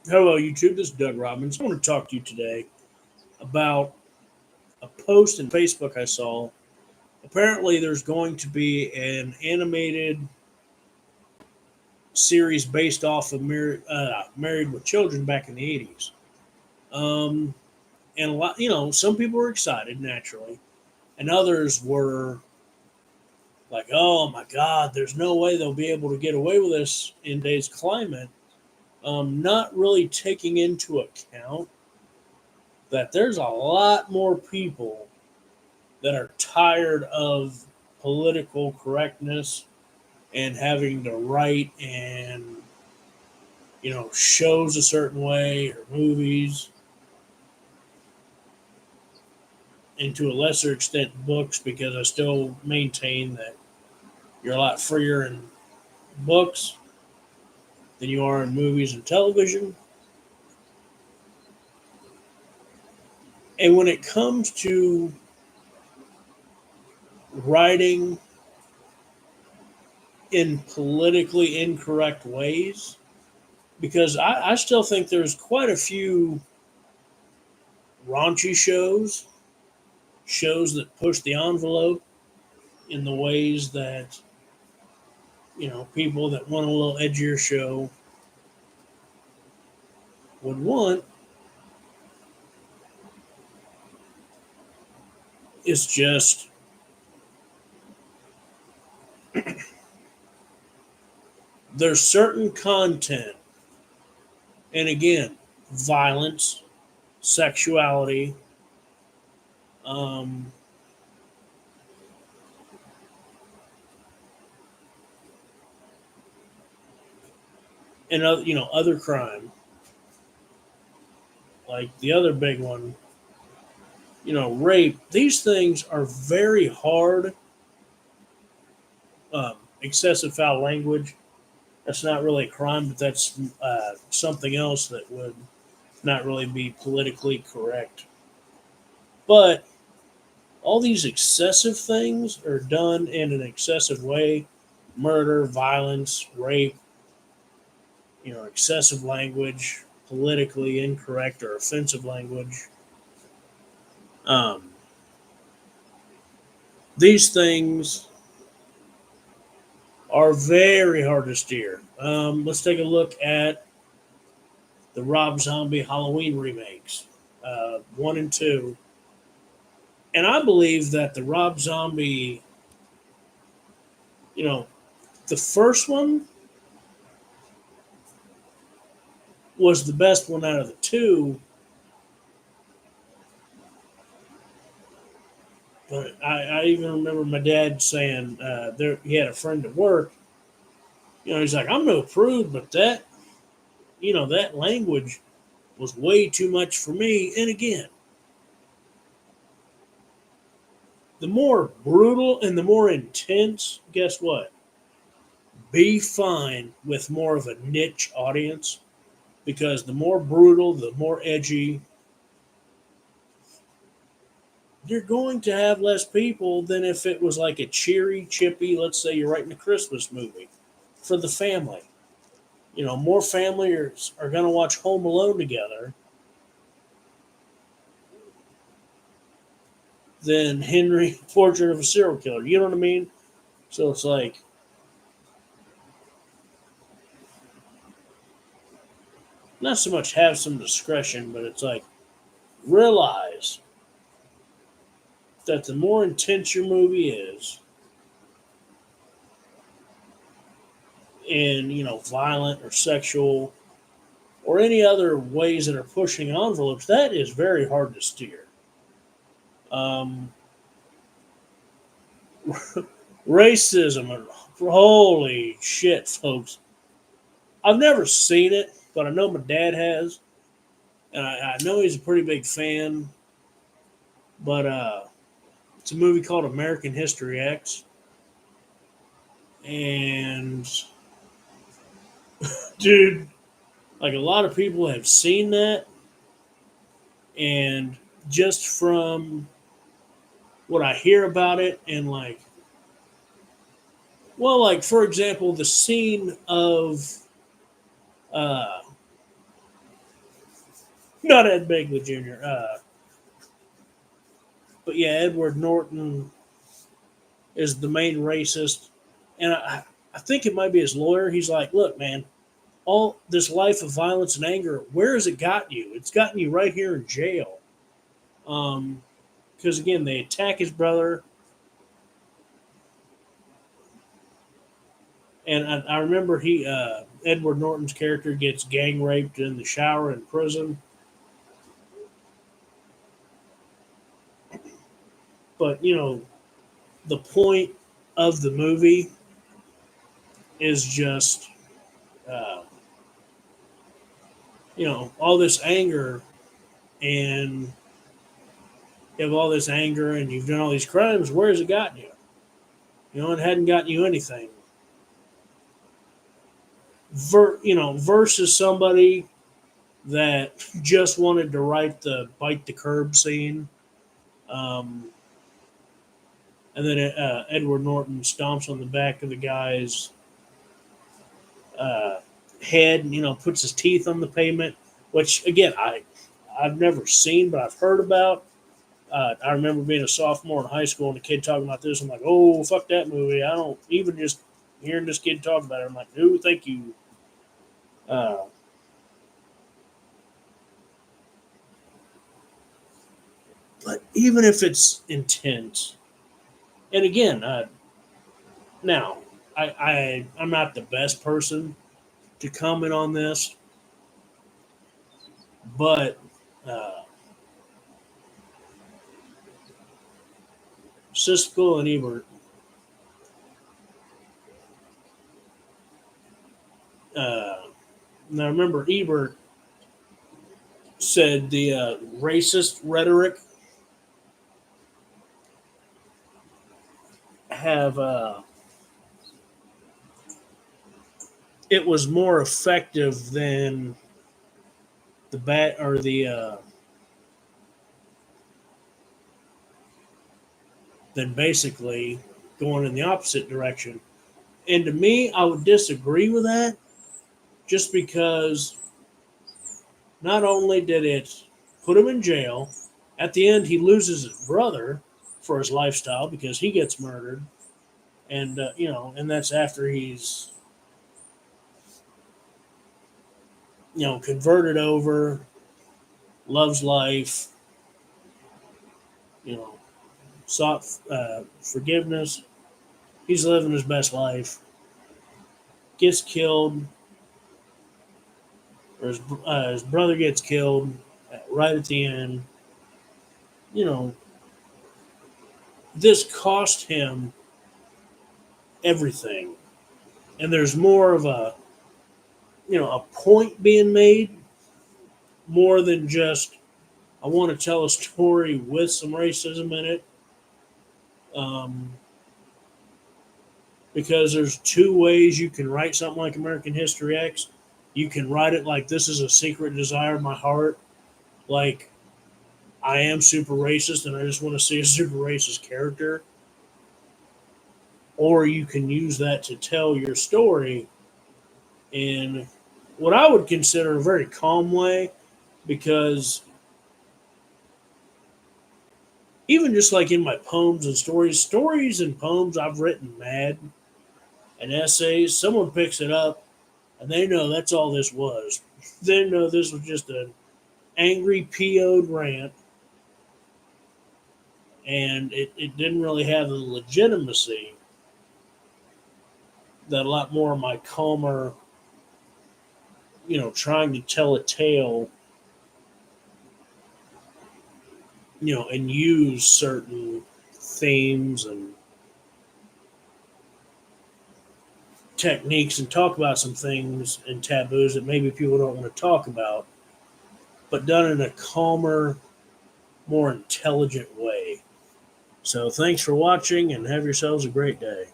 Hello, YouTube. This is Doug Robbins. I want to talk to you today about a post in Facebook I saw. Apparently, there's going to be an animated series based off of Married with Children back in the 80s. Um, and a lot, some people were excited naturally, and others were like, "Oh my God, there's no way they'll be able to get away with this in today's climate." Not really taking into account that there's a lot more people that are tired of political correctness and having to write and shows a certain way or movies, and to a lesser extent books, because I still maintain that you're a lot freer in books than you are in movies and television. And when it comes to writing in politically incorrect ways, because I still think there's quite a few raunchy shows that push the envelope in the ways that people that want a little edgier show would want. It's just there's certain content, and again, violence, sexuality, um, and other crime, like the other big one, rape. These things are very hard. Excessive foul language. That's not really a crime, but that's something else that would not really be politically correct. But all these excessive things are done in an excessive way: murder, violence, rape, excessive language, politically incorrect or offensive language. Um, these things are very hard to steer. Let's take a look at the Rob Zombie Halloween remakes, one and two. And I believe that the Rob Zombie, you know, the first one was the best one out of the two. But I even remember my dad saying he had a friend at work. He's like, "I'm no prude, but that language was way too much for me." And again, the more brutal and the more intense, guess what? Be fine with more of a niche audience, because the more brutal, the more edgy, you're going to have less people than if it was like a cheery, chippy, let's say you're writing a Christmas movie for the family. More families are going to watch Home Alone together than Henry Portrait of a Serial Killer. You know what I mean? So it's like, not so much have some discretion, but it's like, realize that the more intense your movie is, and violent or sexual or any other ways that are pushing envelopes, that is very hard to steer. Um, Racism, holy shit, folks! I've never seen it, but I know my dad has, and I know he's a pretty big fan. But it's a movie called American History X, and dude, like, a lot of people have seen that, and just from what I hear about it, and like, well, like for example, the scene of uh, not Ed Begley Jr. But yeah, Edward Norton is the main racist, and I think it might be his lawyer. He's like, look, man, all this life of violence and anger, where has it gotten you? It's gotten you right here in jail. Because again, they attack his brother, and I remember Edward Norton's character gets gang raped in the shower in prison. But the point of the movie is just uh, all this anger, and you have all this anger and you've done all these crimes. Where has it gotten you? It hadn't gotten you anything. Versus somebody that just wanted to write the bite the curb scene, um, and then Edward Norton stomps on the back of the guy's uh, head, and puts his teeth on the pavement. Which again, I've never seen, but I've heard about. I remember being a sophomore in high school and a kid talking about this. I'm like, oh, fuck that movie. I don't even just hearing this kid talk about it. I'm like, no, thank you. Uh, but even if it's intense, and again, now I'm not the best person to comment on this, but uh, Siskel and Ebert, now remember Ebert said the racist rhetoric have it was more effective than the bat or the than basically going in the opposite direction. And to me, I would disagree with that, just because not only did it put him in jail, at the end he loses his brother for his lifestyle because he gets murdered, and and that's after he's converted over, loves life, you know, sought forgiveness. He's living his best life. Gets killed, or his brother gets killed right at the end. You know, this cost him everything, and there's more of a point being made more than just I want to tell a story with some racism in it. Um, because there's two ways you can write something like American History X. You can write it like this is a secret desire of my heart, like I am super racist and I just want to see a super racist character. Or you can use that to tell your story in what I would consider a very calm way, because even just like in my poems and stories and poems I've written mad and essays, someone picks it up and they know that's all this was. They know this was just an angry PO'd rant, and it didn't really have the legitimacy that a lot more of my calmer, trying to tell a tale, and use certain themes and techniques and talk about some things and taboos that maybe people don't want to talk about, but done in a calmer, more intelligent way. So thanks for watching and have yourselves a great day.